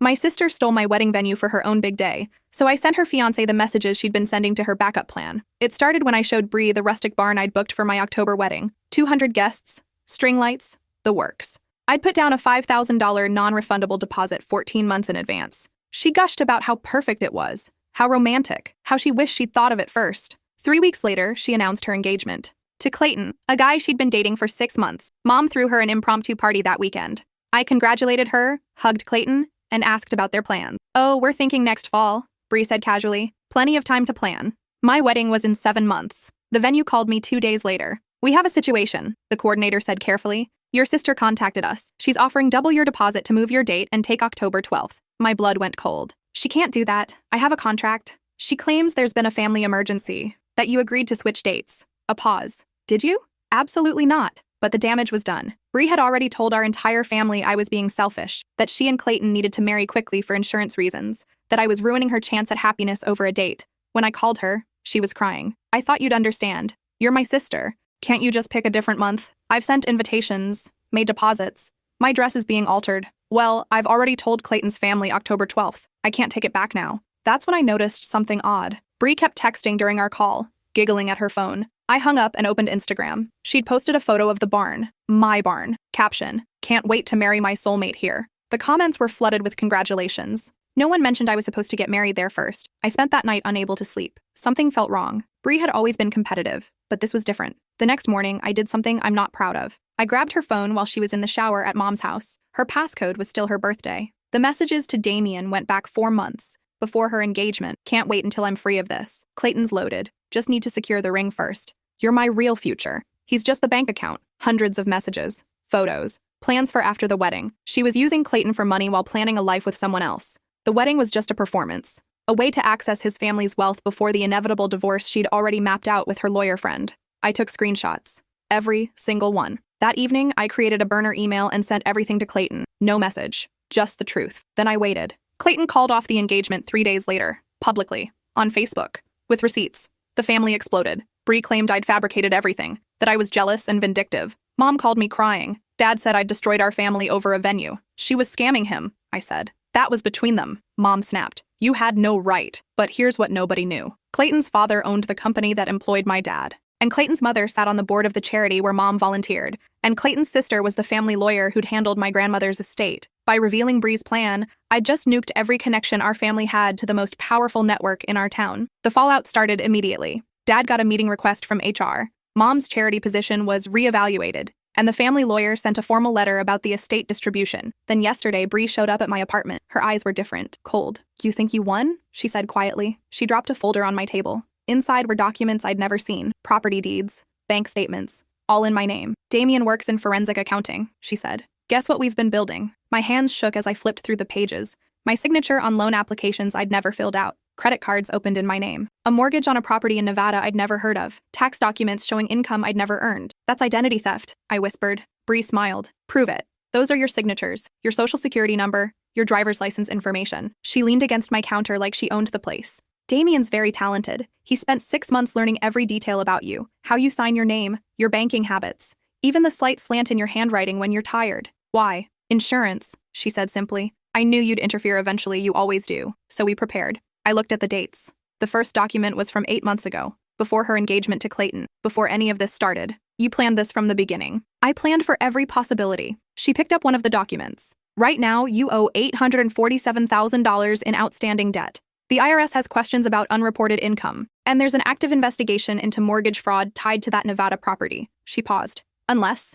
My sister stole my wedding venue for her own big day, so I sent her fiancé the messages she'd been sending to her backup plan. It started when I showed Bree the rustic barn I'd booked for my October wedding. 200 guests, string lights, the works. I'd put down a $5,000 non-refundable deposit 14 months in advance. She gushed about how perfect it was, how romantic, how she wished she'd thought of it first. 3 weeks later, she announced her engagement. To Clayton, a guy she'd been dating for 6 months. Mom threw her an impromptu party that weekend. I congratulated her, hugged Clayton, and asked about their plans. "Oh, we're thinking next fall," Bree said casually. "Plenty of time to plan." My wedding was in 7 months. The venue called me 2 days later. "We have a situation," the coordinator said carefully. "Your sister contacted us. She's offering double your deposit to move your date and take October 12th. My blood went cold. "She can't do that. I have a contract." "She claims there's been a family emergency, that you agreed to switch dates." A pause. "Did you?" "Absolutely not. But the damage was done." Bree had already told our entire family I was being selfish, that she and Clayton needed to marry quickly for insurance reasons, that I was ruining her chance at happiness over a date. When I called her, she was crying. "I thought you'd understand. You're my sister. Can't you just pick a different month? I've sent invitations, made deposits. My dress is being altered. Well, I've already told Clayton's family October 12th. I can't take it back now." That's when I noticed something odd. Bree kept texting during our call, giggling at her phone. I hung up and opened Instagram. She'd posted a photo of the barn. My barn. Caption: "Can't wait to marry my soulmate here." The comments were flooded with congratulations. No one mentioned I was supposed to get married there first. I spent that night unable to sleep. Something felt wrong. Bree had always been competitive, but this was different. The next morning, I did something I'm not proud of. I grabbed her phone while she was in the shower at Mom's house. Her passcode was still her birthday. The messages to Damien went back 4 months, before her engagement. "Can't wait until I'm free of this. Clayton's loaded. Just need to secure the ring first. You're my real future. He's just the bank account." Hundreds of messages, photos, plans for after the wedding. She was using Clayton for money while planning a life with someone else. The wedding was just a performance, a way to access his family's wealth before the inevitable divorce she'd already mapped out with her lawyer friend. I took screenshots. Every single one. That evening, I created a burner email and sent everything to Clayton. No message, just the truth. Then I waited. Clayton called off the engagement 3 days later, publicly, on Facebook, with receipts. The family exploded. Bree claimed I'd fabricated everything, that I was jealous and vindictive. Mom called me crying. Dad said I'd destroyed our family over a venue. She was scamming him, I said. That was between them. Mom snapped. You had no right. But here's what nobody knew. Clayton's father owned the company that employed my dad. And Clayton's mother sat on the board of the charity where Mom volunteered. And Clayton's sister was the family lawyer who'd handled my grandmother's estate. By revealing Bree's plan, I'd just nuked every connection our family had to the most powerful network in our town. The fallout started immediately. Dad got a meeting request from HR. Mom's charity position was reevaluated, and the family lawyer sent a formal letter about the estate distribution. Then yesterday, Bree showed up at my apartment. Her eyes were different, cold. "You think you won?" she said quietly. She dropped a folder on my table. Inside were documents I'd never seen, property deeds, bank statements, all in my name. "Damien works in forensic accounting," she said. "Guess what we've been building?" My hands shook as I flipped through the pages. My signature on loan applications I'd never filled out. Credit cards opened in my name. A mortgage on a property in Nevada I'd never heard of. Tax documents showing income I'd never earned. "That's identity theft," I whispered. Bree smiled. "Prove it. Those are your signatures, your social security number, your driver's license information." She leaned against my counter like she owned the place. "Damien's very talented. He spent 6 months learning every detail about you, how you sign your name, your banking habits, even the slight slant in your handwriting when you're tired." "Why?" "Insurance," she said simply. "I knew you'd interfere eventually, you always do, so we prepared." I looked at the dates. The first document was from 8 months ago, before her engagement to Clayton, before any of this started. "You planned this from the beginning." "I planned for every possibility." She picked up one of the documents. "Right now, you owe $847,000 in outstanding debt. The IRS has questions about unreported income, and there's an active investigation into mortgage fraud tied to that Nevada property." She paused. Unless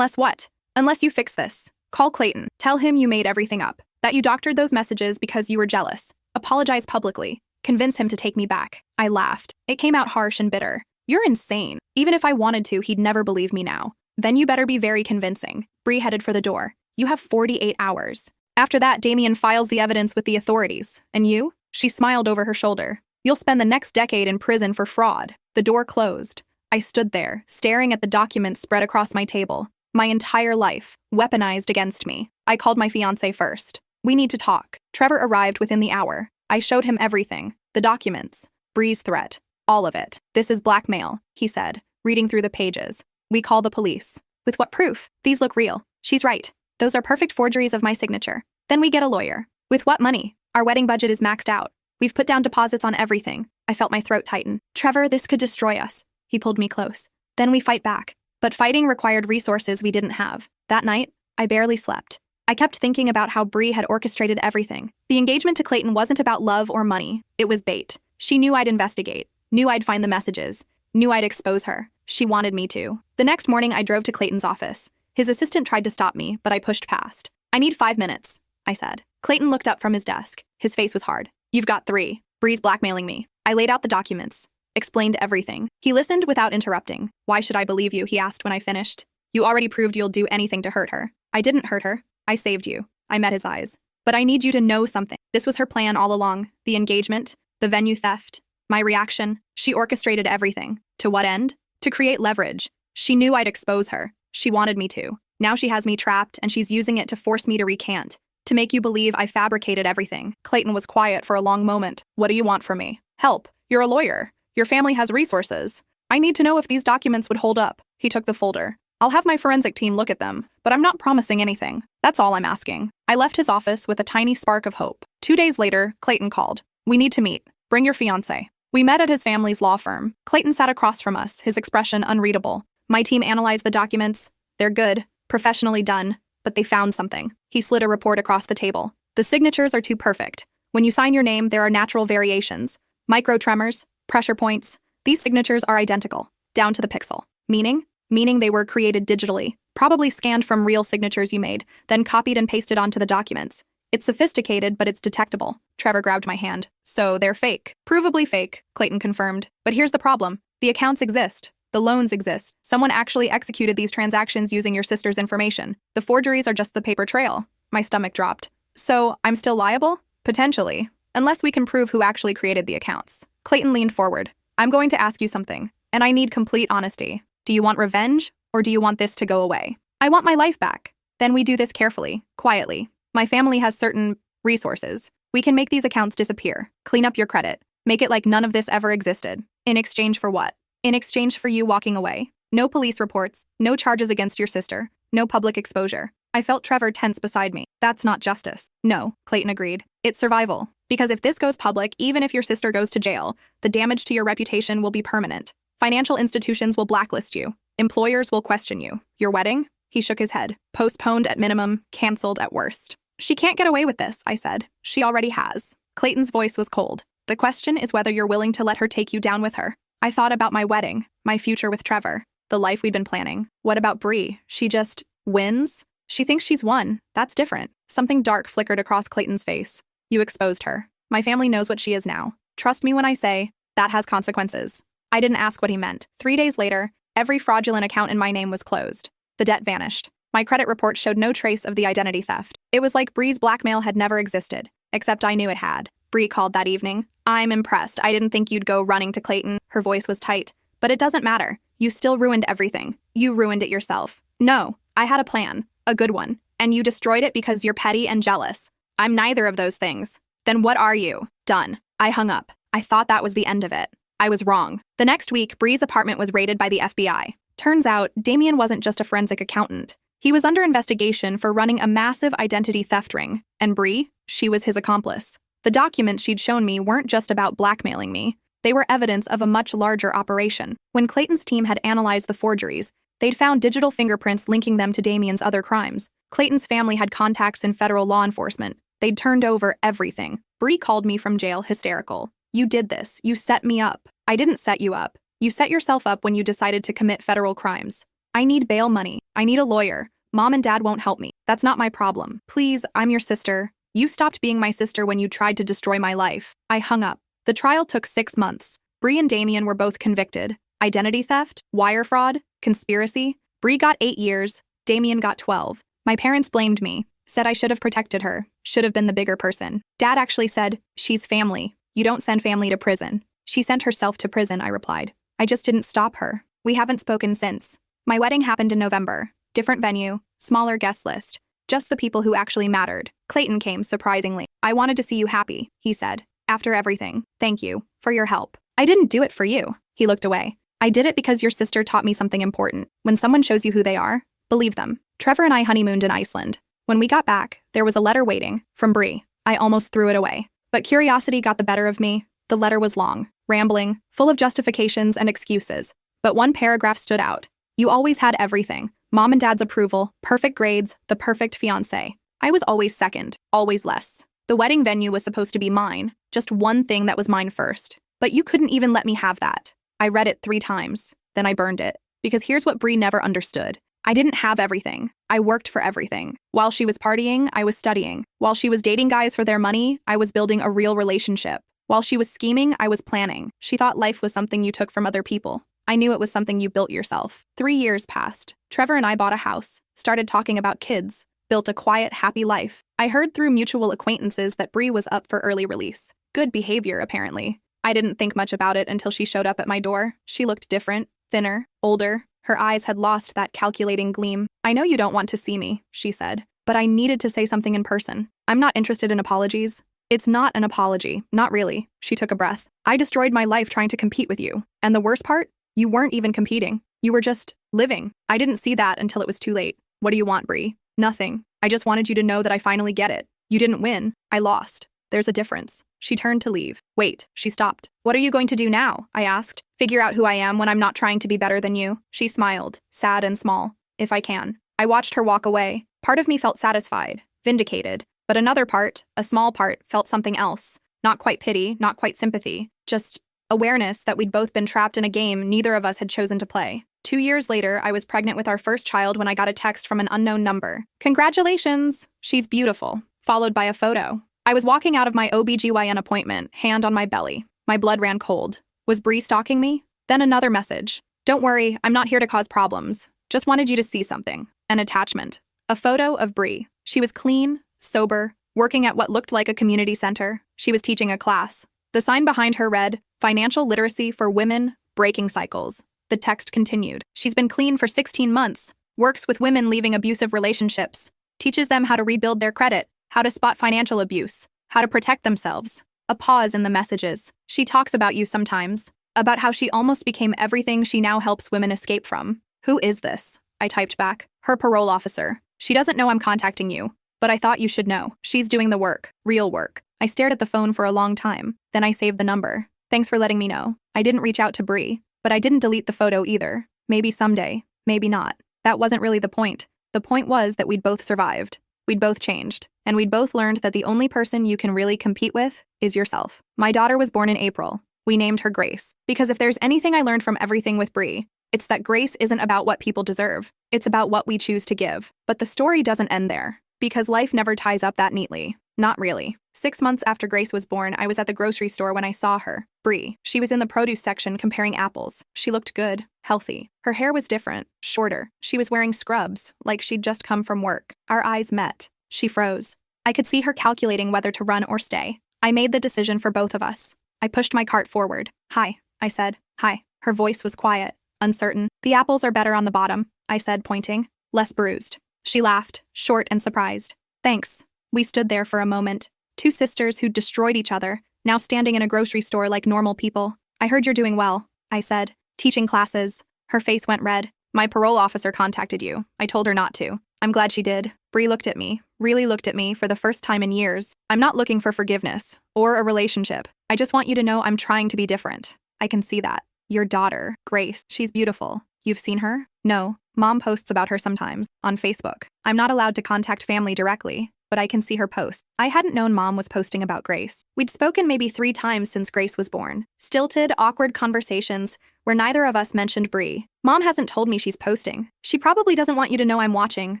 what? "Unless you fix this. Call Clayton. Tell him you made everything up, that you doctored those messages because you were jealous. Apologize publicly. Convince him to take me back." I laughed. It came out harsh and bitter. "You're insane. Even if I wanted to, he'd never believe me now." "Then you better be very convincing." Bree headed for the door. "You have 48 hours. After that, Damien files the evidence with the authorities. And you?" She smiled over her shoulder. "You'll spend the next decade in prison for fraud." The door closed. I stood there, staring at the documents spread across my table. My entire life, weaponized against me. I called my fiancé first. "We need to talk." Trevor arrived within the hour. I showed him everything. The documents. Bree's threat. All of it. "This is blackmail," he said, reading through the pages. "We call the police." "With what proof? These look real." "She's right. Those are perfect forgeries of my signature." "Then we get a lawyer." With what money? Our wedding budget is maxed out. We've put down deposits on everything. I felt my throat tighten. Trevor, this could destroy us. He pulled me close. Then we fight back. But fighting required resources we didn't have. That night, I barely slept. I kept thinking about how Bree had orchestrated everything. The engagement to Clayton wasn't about love or money. It was bait. She knew I'd investigate, knew I'd find the messages, knew I'd expose her. She wanted me to. The next morning, I drove to Clayton's office. His assistant tried to stop me, but I pushed past. I need 5 minutes, I said. Clayton looked up from his desk. His face was hard. You've got 3. Bree's blackmailing me. I laid out the documents, explained everything. He listened without interrupting. Why should I believe you, he asked when I finished. You already proved you'll do anything to hurt her. I didn't hurt her. I saved you. I met his eyes. But I need you to know something. This was her plan all along. The engagement, the venue theft, my reaction. She orchestrated everything. To what end? To create leverage. She knew I'd expose her. She wanted me to. Now she has me trapped, and she's using it to force me to recant. To make you believe I fabricated everything. Clayton was quiet for a long moment. What do you want from me? Help. You're a lawyer. Your family has resources. I need to know if these documents would hold up. He took the folder. I'll have my forensic team look at them, but I'm not promising anything. That's all I'm asking. I left his office with a tiny spark of hope. 2 days later, Clayton called. We need to meet. Bring your fiancé. We met at his family's law firm. Clayton sat across from us, his expression unreadable. My team analyzed the documents. They're good, professionally done, but they found something. He slid a report across the table. The signatures are too perfect. When you sign your name, there are natural variations. Micro tremors, pressure points. These signatures are identical, down to the pixel. Meaning they were created digitally, probably scanned from real signatures you made, then copied and pasted onto the documents. It's sophisticated, but it's detectable. Trevor grabbed my hand. So they're fake. Provably fake, Clayton confirmed. But here's the problem. The accounts exist. The loans exist. Someone actually executed these transactions using your sister's information. The forgeries are just the paper trail. My stomach dropped. So I'm still liable? Potentially. Unless we can prove who actually created the accounts. Clayton leaned forward. I'm going to ask you something, and I need complete honesty. Do you want revenge, or do you want this to go away? I want my life back. Then we do this carefully, quietly. My family has certain resources. We can make these accounts disappear, clean up your credit, make it like none of this ever existed. In exchange for what? In exchange for you walking away. No police reports, no charges against your sister, no public exposure. I felt Trevor tense beside me. That's not justice. No, Clayton agreed. It's survival. Because if this goes public, even if your sister goes to jail, the damage to your reputation will be permanent. Financial institutions will blacklist you. Employers will question you. Your wedding? He shook his head. Postponed at minimum, canceled at worst. She can't get away with this, I said. She already has. Clayton's voice was cold. The question is whether you're willing to let her take you down with her. I thought about my wedding, my future with Trevor, the life we'd been planning. What about Bree? She just wins? She thinks she's won. That's different. Something dark flickered across Clayton's face. You exposed her. My family knows what she is now. Trust me when I say, that has consequences. I didn't ask what he meant. 3 days later, every fraudulent account in my name was closed. The debt vanished. My credit report showed no trace of the identity theft. It was like Bree's blackmail had never existed, except I knew it had. Bree called that evening. I'm impressed. I didn't think you'd go running to Clayton. Her voice was tight. But it doesn't matter. You still ruined everything. You ruined it yourself. No, I had a plan. A good one. And you destroyed it because you're petty and jealous. I'm neither of those things. Then what are you? Done. I hung up. I thought that was the end of it. I was wrong. The next week, Bree's apartment was raided by the FBI. Turns out, Damien wasn't just a forensic accountant. He was under investigation for running a massive identity theft ring. And Bree, she was his accomplice. The documents she'd shown me weren't just about blackmailing me. They were evidence of a much larger operation. When Clayton's team had analyzed the forgeries, they'd found digital fingerprints linking them to Damien's other crimes. Clayton's family had contacts in federal law enforcement. They'd turned over everything. Bree called me from jail hysterical. You did this. You set me up. I didn't set you up. You set yourself up when you decided to commit federal crimes. I need bail money. I need a lawyer. Mom and Dad won't help me. That's not my problem. Please, I'm your sister. You stopped being my sister when you tried to destroy my life. I hung up. The trial took 6 months. Bree and Damien were both convicted. Identity theft, wire fraud, conspiracy. Bree got 8 years. Damien got 12. My parents blamed me, said I should have protected her, should have been the bigger person. Dad actually said, she's family. You don't send family to prison. She sent herself to prison, I replied. I just didn't stop her. We haven't spoken since. My wedding happened in November. Different venue, smaller guest list. Just the people who actually mattered. Clayton came, surprisingly. I wanted to see you happy, he said. After everything, thank you for your help. I didn't do it for you. He looked away. I did it because your sister taught me something important. When someone shows you who they are, believe them. Trevor and I honeymooned in Iceland. When we got back, there was a letter waiting from Bree. I almost threw it away. But curiosity got the better of me. The letter was long, rambling, full of justifications and excuses. But one paragraph stood out. You always had everything. Mom and Dad's approval, perfect grades, the perfect fiancé. I was always second, always less. The wedding venue was supposed to be mine, just one thing that was mine first. But you couldn't even let me have that. I read it 3 times, then I burned it. Because here's what Bree never understood. I didn't have everything. I worked for everything. While she was partying, I was studying. While she was dating guys for their money, I was building a real relationship. While she was scheming, I was planning. She thought life was something you took from other people. I knew it was something you built yourself. 3 years passed. Trevor and I bought a house, started talking about kids, built a quiet, happy life. I heard through mutual acquaintances that Bree was up for early release. Good behavior, apparently. I didn't think much about it until she showed up at my door. She looked different, thinner, older. Her eyes had lost that calculating gleam. I know you don't want to see me, she said, but I needed to say something in person. I'm not interested in apologies. It's not an apology, not really. She took a breath. I destroyed my life trying to compete with you. And the worst part? You weren't even competing. You were just living. I didn't see that until it was too late. What do you want, Bree? Nothing. I just wanted you to know that I finally get it. You didn't win. I lost. There's a difference. She turned to leave. Wait, she stopped. What are you going to do now? I asked. Figure out who I am when I'm not trying to be better than you. She smiled, sad and small. If I can. I watched her walk away. Part of me felt satisfied, vindicated, but another part, a small part, felt something else. Not quite pity, not quite sympathy, just awareness that we'd both been trapped in a game neither of us had chosen to play. 2 years later, I was pregnant with our first child when I got a text from an unknown number. Congratulations! She's beautiful. Followed by a photo. I was walking out of my OBGYN appointment, hand on my belly. My blood ran cold. Was Bree stalking me? Then another message. Don't worry, I'm not here to cause problems. Just wanted you to see something. An attachment. A photo of Bree. She was clean, sober, working at what looked like a community center. She was teaching a class. The sign behind her read, Financial Literacy for Women, Breaking Cycles. The text continued. She's been clean for 16 months. Works with women leaving abusive relationships. Teaches them how to rebuild their credit, how to spot financial abuse, how to protect themselves. A pause in the messages. She talks about you sometimes. About how she almost became everything she now helps women escape from. Who is this? I typed back. Her parole officer. She doesn't know I'm contacting you. But I thought you should know. She's doing the work. Real work. I stared at the phone for a long time. Then I saved the number. Thanks for letting me know. I didn't reach out to Bree. But I didn't delete the photo either. Maybe someday. Maybe not. That wasn't really the point. The point was that we'd both survived. We'd both changed. And we'd both learned that the only person you can really compete with is yourself. My daughter was born in April. We named her Grace. Because if there's anything I learned from everything with Bree, it's that grace isn't about what people deserve. It's about what we choose to give. But the story doesn't end there. Because life never ties up that neatly. Not really. 6 months after Grace was born, I was at the grocery store when I saw her. Bree. She was in the produce section comparing apples. She looked good, healthy. Her hair was different, shorter. She was wearing scrubs, like she'd just come from work. Our eyes met. She froze. I could see her calculating whether to run or stay. I made the decision for both of us. I pushed my cart forward. Hi, I said. Hi. Her voice was quiet, uncertain. The apples are better on the bottom, I said, pointing. Less bruised. She laughed, short and surprised. Thanks. We stood there for a moment. 2 sisters who'd destroyed each other, now standing in a grocery store like normal people. I heard you're doing well, I said. Teaching classes. Her face went red. My parole officer contacted you. I told her not to. I'm glad she did. Bree looked at me, really looked at me for the first time in years. I'm not looking for forgiveness or a relationship. I just want you to know I'm trying to be different. I can see that. Your daughter, Grace, she's beautiful. You've seen her? No. Mom posts about her sometimes, on Facebook. I'm not allowed to contact family directly, but I can see her posts. I hadn't known Mom was posting about Grace. We'd spoken maybe 3 times since Grace was born. Stilted, awkward conversations where neither of us mentioned Bree. Mom hasn't told me she's posting. She probably doesn't want you to know I'm watching,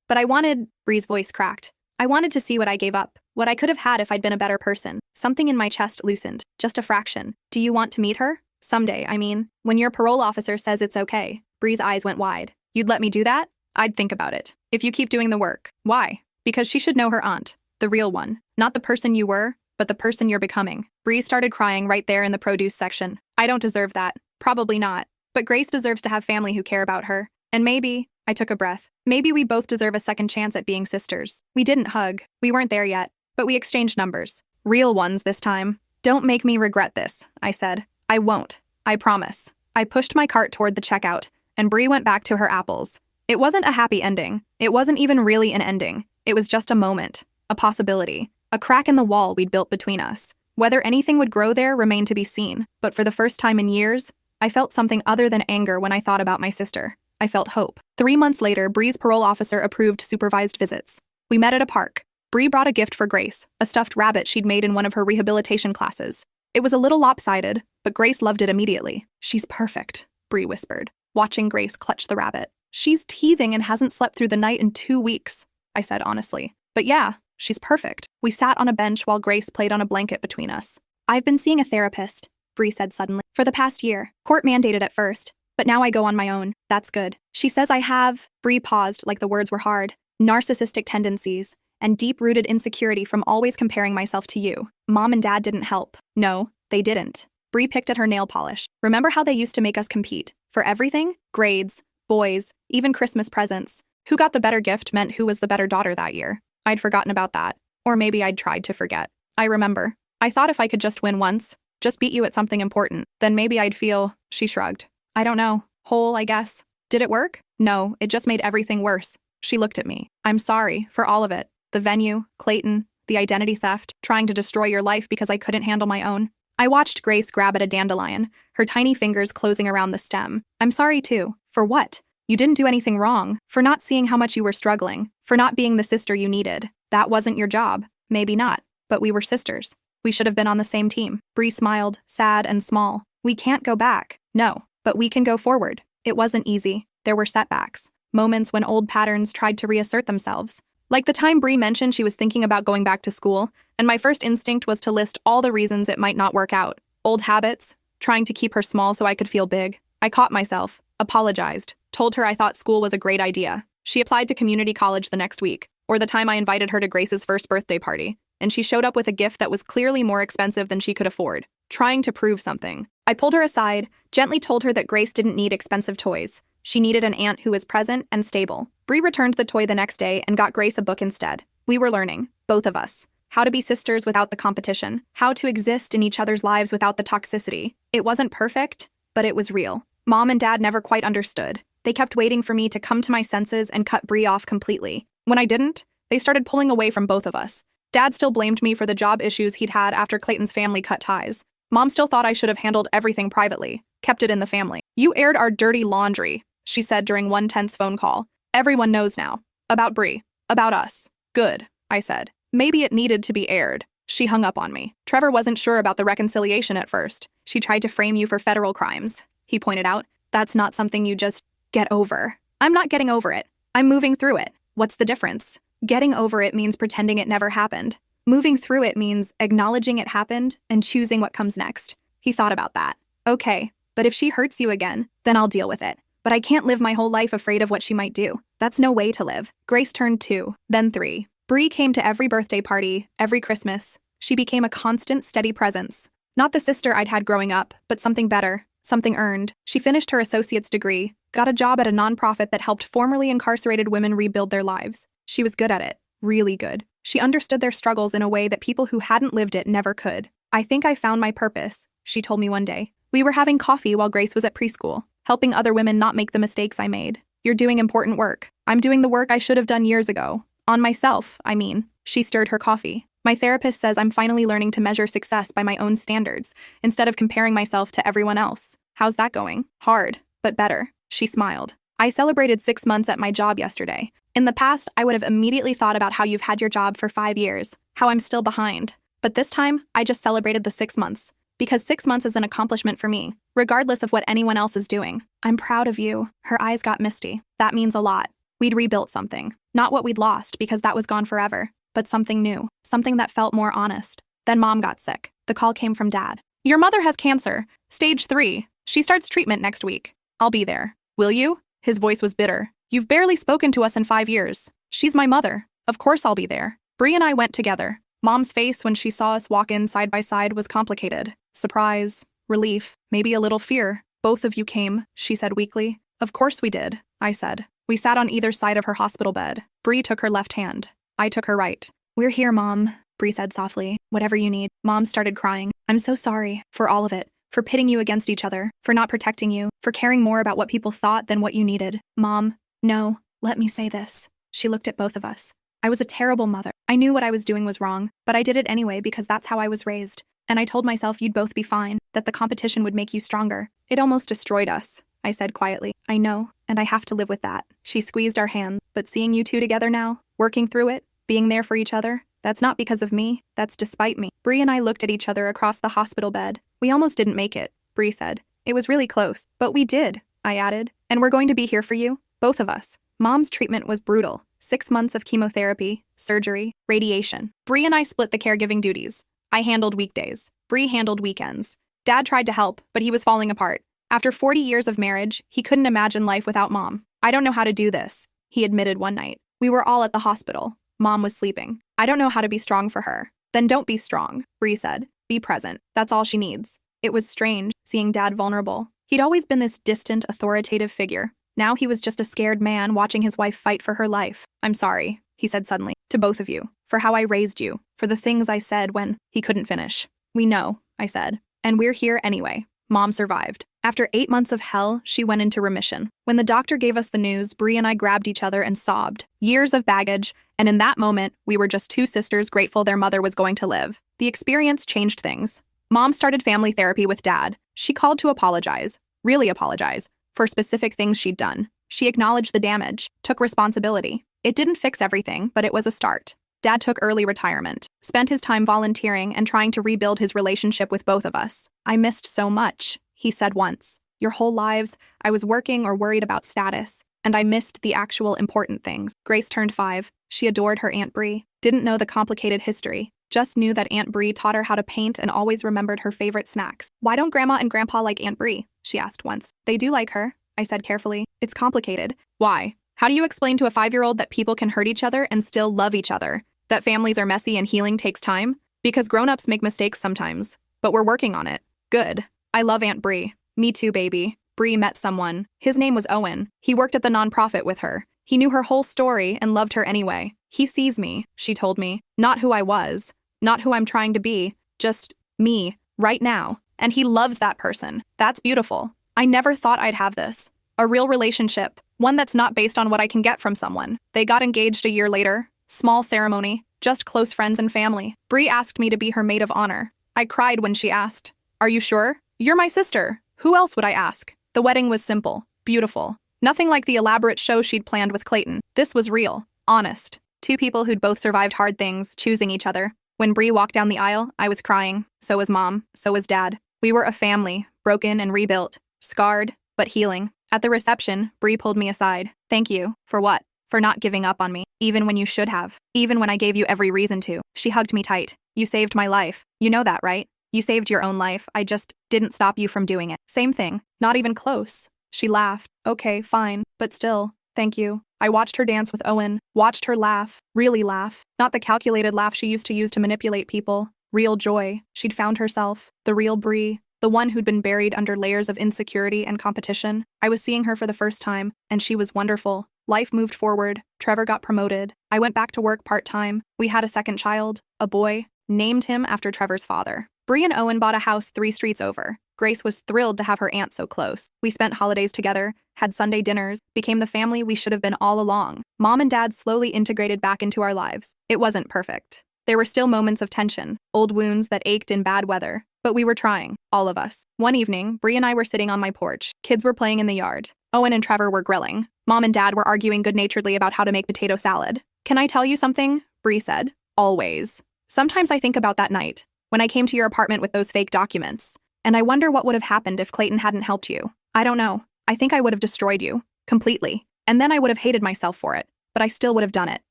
but I wanted— Bree's voice cracked. I wanted to see what I gave up, what I could have had if I'd been a better person. Something in my chest loosened, just a fraction. Do you want to meet her? Someday, I mean. When your parole officer says it's okay. Bree's eyes went wide. You'd let me do that? I'd think about it. If you keep doing the work. Why? Because she should know her aunt. The real one. Not the person you were, but the person you're becoming. Bree started crying right there in the produce section. I don't deserve that. Probably not. But Grace deserves to have family who care about her. And maybe— I took a breath. Maybe we both deserve a second chance at being sisters. We didn't hug. We weren't there yet. But we exchanged numbers. Real ones this time. Don't make me regret this, I said. I won't. I promise. I pushed my cart toward the checkout, and Bree went back to her apples. It wasn't a happy ending. It wasn't even really an ending. It was just a moment. A possibility. a crack in the wall we'd built between us. Whether anything would grow there remained to be seen, but for the first time in years, I felt something other than anger when I thought about my sister. I felt hope. 3 months later, Bree's parole officer approved supervised visits. We met at a park. Bree brought a gift for Grace, a stuffed rabbit she'd made in one of her rehabilitation classes. It was a little lopsided, but Grace loved it immediately. "She's perfect," Bree whispered, watching Grace clutch the rabbit. "She's teething and hasn't slept through the night in 2 weeks," I said honestly. "But yeah, she's perfect." We sat on a bench while Grace played on a blanket between us. "I've been seeing a therapist," Bree said suddenly, "for the past year. Court mandated at first, but now I go on my own. That's good. She says I have," Bree paused like the words were hard, "narcissistic tendencies and deep-rooted insecurity from always comparing myself to you. Mom and Dad didn't help." "No, they didn't." Bree picked at her nail polish. "Remember how they used to make us compete? For everything? Grades, boys, even Christmas presents. Who got the better gift meant who was the better daughter that year. I'd forgotten about that. Or maybe I'd tried to forget. I remember. I thought if I could just win once, just beat you at something important, then maybe I'd feel," she shrugged. "I don't know. Whole, I guess. Did it work? No, it just made everything worse." She looked at me. "I'm sorry for all of it. The venue, Clayton, the identity theft, trying to destroy your life because I couldn't handle my own." I watched Grace grab at a dandelion, her tiny fingers closing around the stem. "I'm sorry too. For what? You didn't do anything wrong. For not seeing how much you were struggling. For not being the sister you needed. That wasn't your job. Maybe not. But we were sisters. We should have been on the same team." Bree smiled, sad and small. "We can't go back. No. But we can go forward." It wasn't easy. There were setbacks. Moments when old patterns tried to reassert themselves. Like the time Bree mentioned she was thinking about going back to school, and my first instinct was to list all the reasons it might not work out. Old habits, trying to keep her small so I could feel big. I caught myself, apologized, told her I thought school was a great idea. She applied to community college the next week, or the time I invited her to Grace's first birthday party, and she showed up with a gift that was clearly more expensive than she could afford, trying to prove something. I pulled her aside, gently told her that Grace didn't need expensive toys. She needed an aunt who was present and stable. Bree returned the toy the next day and got Grace a book instead. We were learning, both of us, how to be sisters without the competition, how to exist in each other's lives without the toxicity. It wasn't perfect, but it was real. Mom and Dad never quite understood. They kept waiting for me to come to my senses and cut Bree off completely. When I didn't, they started pulling away from both of us. Dad still blamed me for the job issues he'd had after Clayton's family cut ties. Mom still thought I should have handled everything privately, kept it in the family. "You aired our dirty laundry," she said during one tense phone call. "Everyone knows now. About Bree. About us." "Good," I said. "Maybe it needed to be aired." She hung up on me. "Trevor wasn't sure about the reconciliation at first. She tried to frame you for federal crimes," he pointed out. "That's not something you just get over." "I'm not getting over it. I'm moving through it." "What's the difference?" "Getting over it means pretending it never happened. Moving through it means acknowledging it happened and choosing what comes next." He thought about that. "Okay, but if she hurts you again, then I'll deal with it. But I can't live my whole life afraid of what she might do. That's no way to live." Grace turned 2, then 3. Bree came to every birthday party, every Christmas. She became a constant, steady presence. Not the sister I'd had growing up, but something better, something earned. She finished her associate's degree, got a job at a nonprofit that helped formerly incarcerated women rebuild their lives. She was good at it, really good. She understood their struggles in a way that people who hadn't lived it never could. "I think I found my purpose," she told me one day. We were having coffee while Grace was at preschool, helping other women not make the mistakes I made. "You're doing important work. I'm doing the work I should have done years ago. On myself, I mean." She stirred her coffee. "My therapist says I'm finally learning to measure success by my own standards, instead of comparing myself to everyone else." "How's that going?" "Hard, but better." She smiled. "I celebrated 6 months at my job yesterday. In the past, I would have immediately thought about how you've had your job for 5 years, how I'm still behind. But this time, I just celebrated the 6 months. Because 6 months is an accomplishment for me, regardless of what anyone else is doing. I'm proud of you." Her eyes got misty. "That means a lot. We'd rebuilt something. Not what we'd lost, because that was gone forever, but something new, something that felt more honest." Then Mom got sick. The call came from Dad. "Your mother has cancer, stage 3. She starts treatment next week. I'll be there. Will you?" His voice was bitter. "You've barely spoken to us in 5 years. She's my mother. Of course I'll be there." Bree and I went together. Mom's face when she saw us walk in side by side was complicated. Surprise, relief, maybe a little fear. "Both of you came," she said weakly. "Of course we did," I said. We sat on either side of her hospital bed. Bree took her left hand. I took her right. "We're here, Mom," Bree said softly. "Whatever you need." Mom started crying. "I'm so sorry for all of it. For pitting you against each other, for not protecting you, for caring more about what people thought than what you needed. Mom, no, let me say this." She looked at both of us. "I was a terrible mother. I knew what I was doing was wrong, but I did it anyway because that's how I was raised. And I told myself you'd both be fine, that the competition would make you stronger. It almost destroyed us, I said quietly. I know, and I have to live with that. She squeezed our hands, but seeing you two together now, working through it, being there for each other, that's not because of me, that's despite me. Bree and I looked at each other across the hospital bed. We almost didn't make it, Bree said. It was really close, but we did, I added. And we're going to be here for you, both of us. Mom's treatment was brutal. 6 months of chemotherapy, surgery, radiation. Bree and I split the caregiving duties. I handled weekdays. Bree handled weekends. Dad tried to help, but he was falling apart. After 40 years of marriage, he couldn't imagine life without Mom. I don't know how to do this, he admitted one night. We were all at the hospital. Mom was sleeping. I don't know how to be strong for her. Then don't be strong, Bree said. Be present. That's all she needs. It was strange, seeing Dad vulnerable. He'd always been this distant, authoritative figure. Now he was just a scared man watching his wife fight for her life. I'm sorry, he said suddenly, to both of you, for how I raised you, for the things I said when he couldn't finish. We know, I said, and we're here anyway. Mom survived. After 8 months of hell, she went into remission. When the doctor gave us the news, Bree and I grabbed each other and sobbed. Years of baggage, and in that moment, we were just two sisters grateful their mother was going to live. The experience changed things. Mom started family therapy with Dad. She called to apologize, really apologize, for specific things she'd done. She acknowledged the damage, took responsibility. It didn't fix everything, but it was a start. Dad took early retirement, spent his time volunteering and trying to rebuild his relationship with both of us. I missed so much, he said once. Your whole lives, I was working or worried about status, and I missed the actual important things. Grace turned 5. She adored her Aunt Bree, didn't know the complicated history, just knew that Aunt Bree taught her how to paint and always remembered her favorite snacks. Why don't Grandma and Grandpa like Aunt Bree? She asked once. They do like her, I said carefully. It's complicated. Why? How do you explain to a 5-year-old that people can hurt each other and still love each other? That families are messy and healing takes time? Because grown-ups make mistakes sometimes. But we're working on it. Good. I love Aunt Bree. Me too, baby. Bree met someone. His name was Owen. He worked at the nonprofit with her. He knew her whole story and loved her anyway. He sees me, she told me. Not who I was. Not who I'm trying to be. Just me, right now. And he loves that person. That's beautiful. I never thought I'd have this. A real relationship. One that's not based on what I can get from someone. They got engaged a year later. Small ceremony. Just close friends and family. Bree asked me to be her maid of honor. I cried when she asked. Are you sure? You're my sister. Who else would I ask? The wedding was simple. Beautiful. Nothing like the elaborate show she'd planned with Clayton. This was real. Honest. Two people who'd both survived hard things, choosing each other. When Bree walked down the aisle, I was crying. So was Mom. So was Dad. We were a family, broken and rebuilt. Scarred, but healing. At the reception, Bree pulled me aside. Thank you. For what? For not giving up on me, even when you should have. Even when I gave you every reason to. She hugged me tight. You saved my life. You know that, right? You saved your own life. I just didn't stop you from doing it. Same thing. Not even close. She laughed. Okay, fine. But still, thank you. I watched her dance with Owen. Watched her laugh. Really laugh. Not the calculated laugh she used to use to manipulate people. Real joy. She'd found herself. The real Bree. The one who'd been buried under layers of insecurity and competition. I was seeing her for the first time, and she was wonderful. Life moved forward. Trevor got promoted. I went back to work part-time. We had a second child, a boy, named him after Trevor's father. Bree and Owen bought a house 3 streets over. Grace was thrilled to have her aunt so close. We spent holidays together, had Sunday dinners, became the family we should have been all along. Mom and Dad slowly integrated back into our lives. It wasn't perfect. There were still moments of tension, old wounds that ached in bad weather. But we were trying, all of us. One evening, Bree and I were sitting on my porch. Kids were playing in the yard. Owen and Trevor were grilling. Mom and Dad were arguing good-naturedly about how to make potato salad. Can I tell you something? Bree said. Always. Sometimes I think about that night, when I came to your apartment with those fake documents. And I wonder what would have happened if Clayton hadn't helped you. I don't know. I think I would have destroyed you. Completely. And then I would have hated myself for it. But I still would have done it.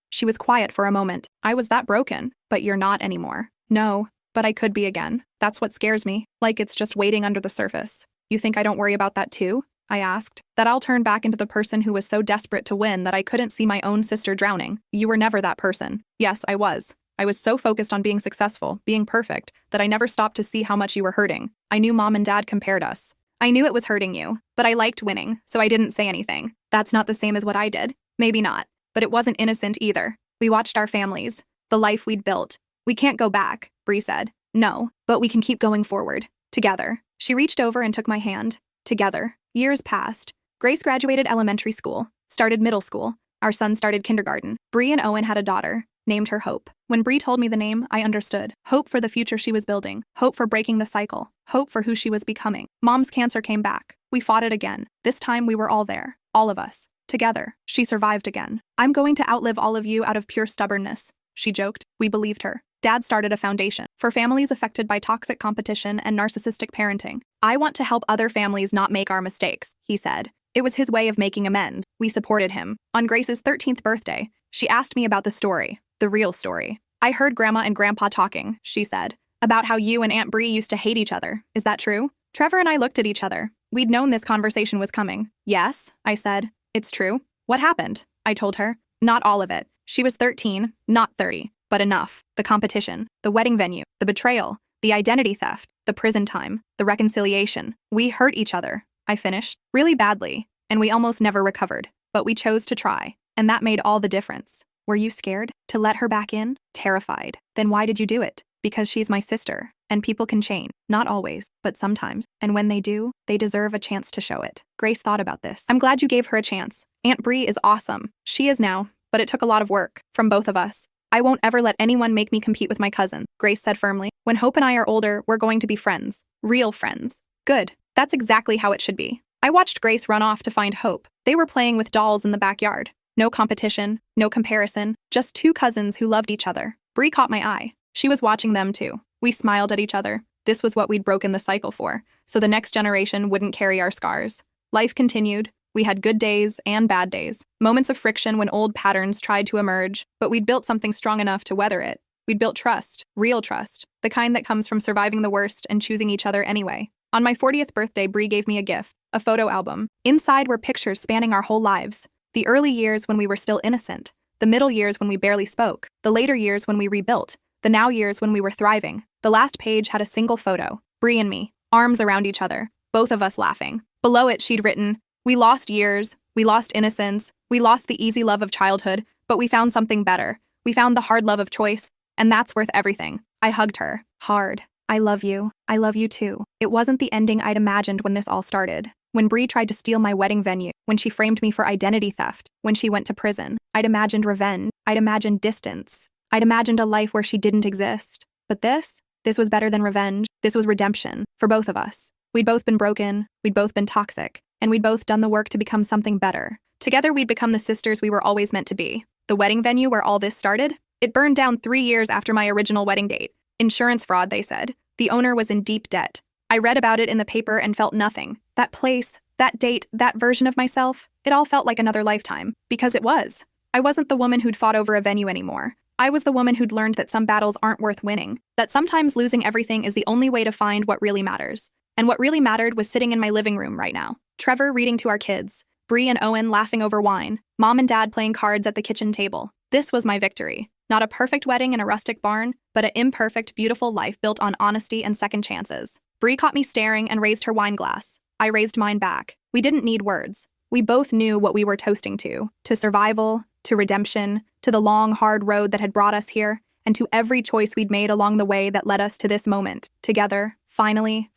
She was quiet for a moment. I was that broken. But you're not anymore. No. But I could be again. That's what scares me. Like it's just waiting under the surface. You think I don't worry about that too? I asked. That I'll turn back into the person who was so desperate to win that I couldn't see my own sister drowning. You were never that person. Yes, I was. I was so focused on being successful, being perfect, that I never stopped to see how much you were hurting. I knew Mom and Dad compared us. I knew it was hurting you, but I liked winning, so I didn't say anything. That's not the same as what I did. Maybe not. But it wasn't innocent either. We watched our families, the life we'd built. We can't go back, Bree said. No, but we can keep going forward. Together. She reached over and took my hand. Together. Years passed. Grace graduated elementary school, started middle school. Our son started kindergarten. Bree and Owen had a daughter. named her Hope. When Bree told me the name, I understood. Hope for the future she was building. Hope for breaking the cycle. Hope for who she was becoming. Mom's cancer came back. We fought it again. This time we were all there. All of us. Together. She survived again. I'm going to outlive all of you out of pure stubbornness, she joked. We believed her. Dad started a foundation for families affected by toxic competition and narcissistic parenting. I want to help other families not make our mistakes, he said. It was his way of making amends. We supported him. On Grace's 13th birthday, she asked me about the story, the real story. I heard Grandma and Grandpa talking, she said, about how you and Aunt Bree used to hate each other. Is that true? Trevor and I looked at each other. We'd known this conversation was coming. Yes, I said. It's true. What happened? I told her. Not all of it. She was 13, not 30, but enough. The competition, the wedding venue, the betrayal, the identity theft, the prison time, the reconciliation. We hurt each other, I finished, really badly, and we almost never recovered. But we chose to try, and that made all the difference. Were you scared to let her back in? Terrified. Then why did you do it? Because she's my sister, and people can change. Not always, but sometimes. And when they do, they deserve a chance to show it. Grace thought about this. I'm glad you gave her a chance. Aunt Bree is awesome. She is now, but it took a lot of work from both of us. I won't ever let anyone make me compete with my cousin, Grace said firmly. When Hope and I are older, we're going to be friends. Real friends. Good. That's exactly how it should be. I watched Grace run off to find Hope. They were playing with dolls in the backyard. No competition, no comparison, just two cousins who loved each other. Bree caught my eye. She was watching them too. We smiled at each other. This was what we'd broken the cycle for, so the next generation wouldn't carry our scars. Life continued. We had good days and bad days. Moments of friction when old patterns tried to emerge, but we'd built something strong enough to weather it. We'd built trust, real trust, the kind that comes from surviving the worst and choosing each other anyway. On my 40th birthday, Bree gave me a gift, a photo album. Inside were pictures spanning our whole lives. The early years when we were still innocent, the middle years when we barely spoke, the later years when we rebuilt, the now years when we were thriving. The last page had a single photo, Bree and me, arms around each other, both of us laughing. Below it, she'd written, "We lost years, we lost innocence, we lost the easy love of childhood, but we found something better. We found the hard love of choice, and that's worth everything." I hugged her, hard. I love you too. It wasn't the ending I'd imagined when this all started. When Bree tried to steal my wedding venue, when she framed me for identity theft, when she went to prison, I'd imagined revenge, I'd imagined distance, I'd imagined a life where she didn't exist. But this was better than revenge. This was redemption, for both of us. We'd both been broken, we'd both been toxic, and we'd both done the work to become something better. Together we'd become the sisters we were always meant to be. The wedding venue where all this started? It burned down 3 years after my original wedding date. Insurance fraud, they said. The owner was in deep debt. I read about it in the paper and felt nothing. That place, that date, that version of myself, it all felt like another lifetime. Because it was. I wasn't the woman who'd fought over a venue anymore. I was the woman who'd learned that some battles aren't worth winning, that sometimes losing everything is the only way to find what really matters. And what really mattered was sitting in my living room right now. Trevor reading to our kids, Bree and Owen laughing over wine, Mom and Dad playing cards at the kitchen table. This was my victory. Not a perfect wedding in a rustic barn, but an imperfect, beautiful life built on honesty and second chances. Bree caught me staring and raised her wine glass. I raised mine back. We didn't need words. We both knew what we were toasting to survival, to redemption, to the long, hard road that had brought us here, and to every choice we'd made along the way that led us to this moment. Together, finally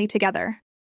together.